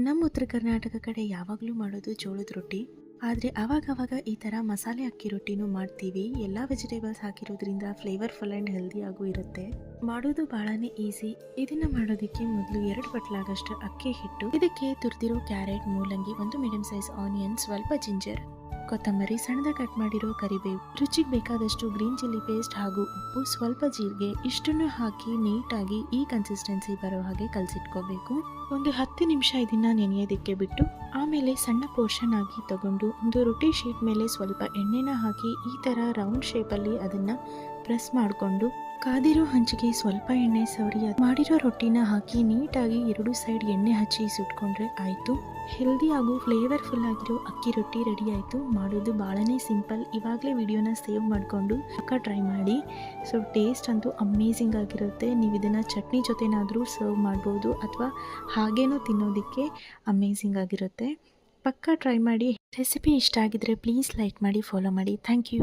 ನಮ್ಮ ಉತ್ತರ ಕರ್ನಾಟಕ ಕಡೆ ಯಾವಾಗಲೂ ಮಾಡೋದು ಜೋಳದ ರೊಟ್ಟಿ. ಆದರೆ ಆವಾಗವಾಗ ಈ ಥರ ಮಸಾಲೆ ಅಕ್ಕಿ ರೊಟ್ಟಿನೂ ಮಾಡ್ತೀವಿ. ಎಲ್ಲ ವೆಜಿಟೇಬಲ್ಸ್ ಹಾಕಿರೋದ್ರಿಂದ ಫ್ಲೇವರ್ಫುಲ್ ಆ್ಯಂಡ್ ಹೆಲ್ದಿಯಾಗೂ ಇರುತ್ತೆ. ಮಾಡೋದು ಭಾಳನೇ ಈಸಿ. ಇದನ್ನು ಮಾಡೋದಕ್ಕೆ ಮೊದಲು 2 ಬಟ್ಲಾಗಷ್ಟು ಅಕ್ಕಿ ಹಿಟ್ಟು, ಇದಕ್ಕೆ ತುರಿದಿರೋ ಕ್ಯಾರೆಟ್, ಮೂಲಂಗಿ, 1 ಮೀಡಿಯಂ ಸೈಜ್ ಆನಿಯನ್, ಸ್ವಲ್ಪ ಜಿಂಜರ್, ಕೊತ್ತಂಬರಿ, ಸಣ್ಣದಾಗಿ ಕಟ್ ಮಾಡಿರೋ ಕರಿಬೇವು, ರುಚಿಗೆ ಬೇಕಾದಷ್ಟು ಗ್ರೀನ್ ಚಿಲ್ಲಿ ಪೇಸ್ಟ್ ಹಾಗೂ ಉಪ್ಪು, ಸ್ವಲ್ಪ ಜೀರಿಗೆ, ಇಷ್ಟನ್ನು ಹಾಕಿ ನೀಟಾಗಿ ಈ ಕನ್ಸಿಸ್ಟೆನ್ಸಿ ಬರೋ ಹಾಗೆ ಕಲಸಿಟ್ಕೋಬೇಕು. ಒಂದು 10 ನಿಮಿಷ ಇದನ್ನ ನೆನೆಯೋದಕ್ಕೆ ಬಿಟ್ಟು ಆಮೇಲೆ ಸಣ್ಣ ಪೋರ್ಷನ್ ಆಗಿ ತಗೊಂಡು ಒಂದು ರೊಟ್ಟಿ ಶೀಟ್ ಮೇಲೆ ಸ್ವಲ್ಪ ಎಣ್ಣೆನ ಹಾಕಿ ಈ ಥರ ರೌಂಡ್ ಶೇಪಲ್ಲಿ ಅದನ್ನು ಪ್ರೆಸ್ ಮಾಡಿಕೊಂಡು ಕಾದಿರೋ ಹಂಚಿಗೆ ಸ್ವಲ್ಪ ಎಣ್ಣೆ ಸವರಿ ಮಾಡಿರೋ ರೊಟ್ಟಿನ ಹಾಕಿ ನೀಟಾಗಿ 2 ಸೈಡ್ ಎಣ್ಣೆ ಹಚ್ಚಿ ಸುಟ್ಕೊಂಡ್ರೆ ಆಯಿತು. ಹೆಲ್ದಿ ಹಾಗೂ ಫ್ಲೇವರ್ಫುಲ್ ಆಗಿರೋ ಅಕ್ಕಿ ರೊಟ್ಟಿ ರೆಡಿ ಆಯಿತು. ಮಾಡೋದು ಭಾಳನೇ ಸಿಂಪಲ್. ಇವಾಗಲೇ ವಿಡಿಯೋನ ಸೇವ್ ಮಾಡಿಕೊಂಡು ಪಕ್ಕ ಟ್ರೈ ಮಾಡಿ. ಸೊ ಟೇಸ್ಟ್ ಅಂತೂ ಅಮೇಝಿಂಗ್ ಆಗಿರುತ್ತೆ. ನೀವು ಇದನ್ನು ಚಟ್ನಿ ಜೊತೆನಾದರೂ ಸರ್ವ್ ಮಾಡ್ಬೋದು ಅಥವಾ ಹಾಗೇನೂ ತಿನ್ನೋದಕ್ಕೆ ಅಮೇಝಿಂಗ್ ಆಗಿರುತ್ತೆ. ಪಕ್ಕ ಟ್ರೈ ಮಾಡಿ. ರೆಸಿಪಿ ಇಷ್ಟ ಆಗಿದ್ರೆ ಪ್ಲೀಸ್ ಲೈಕ್ ಮಾಡಿ, ಫಾಲೋ ಮಾಡಿ. Thank you.